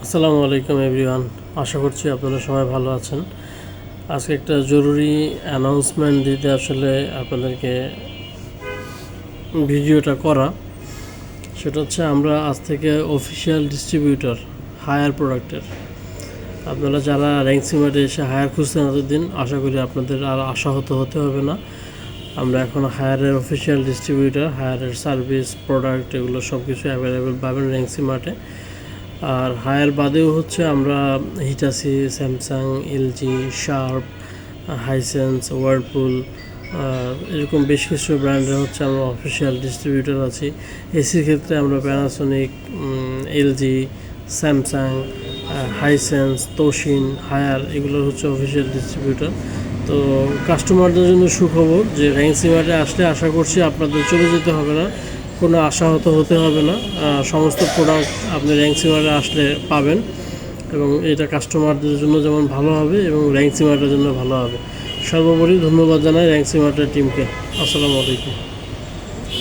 আসসালামু আলাইকুম এভরিওয়ান। আশা করছি আপনারা সবাই ভালো আছেন। আজকে একটা জরুরি অ্যানাউন্সমেন্ট দিতে আসলে আপনাদেরকে ভিডিওটা করা। সেটা হচ্ছে আমরা আজ থেকে অফিসিয়াল ডিস্ট্রিবিউটর হায়ার প্রোডাক্টের। আপনারা যারা র্যাঙ্কসিমার্টে এসে হায়ার খুঁজতেন এতদিন, আশা করি আপনাদের আর আশাহত হতে হবে না। আমরা এখন হায়ারের অফিসিয়াল ডিস্ট্রিবিউটর। হায়ারের সার্ভিস, প্রোডাক্ট এগুলো সব কিছু অ্যাভেলেবেল পাবেন র্যাঙ্কসিমার্টে। আর হায়ার বাদেও হচ্ছে আমরা Hitachi, Samsung, LG, sharp, Hisense, Whirlpool এরকম বেশ কিছু ব্র্যান্ডের হচ্ছে আমরা অফিসিয়াল ডিস্ট্রিবিউটর আছি। এসির ক্ষেত্রে আমরা প্যানাসোনিক, এলজি, স্যামসাং, হাইসেন্স, তোশিন, হায়ার এগুলোর হচ্ছে অফিসিয়াল ডিস্ট্রিবিউটর। তো কাস্টমারদের জন্য সুখবর যে র্যাঙ্কসিমার্টে আসলে আশা করছি আপনাদের চলে যেতে হবে না, কোনো আশাহত হতে হবে না। সমস্ত প্রোডাক্ট আপনি র্যাঙ্কসিমার্টে আসলে পাবেন এবং এটা কাস্টমারদের জন্য যেমন ভালো হবে এবং র্যাঙ্কসিমার্টের জন্য ভালো হবে। সর্বোপরি ধন্যবাদ জানাই র্যাঙ্কসিমার্টের টিমকে। আসসালামু আলাইকুম।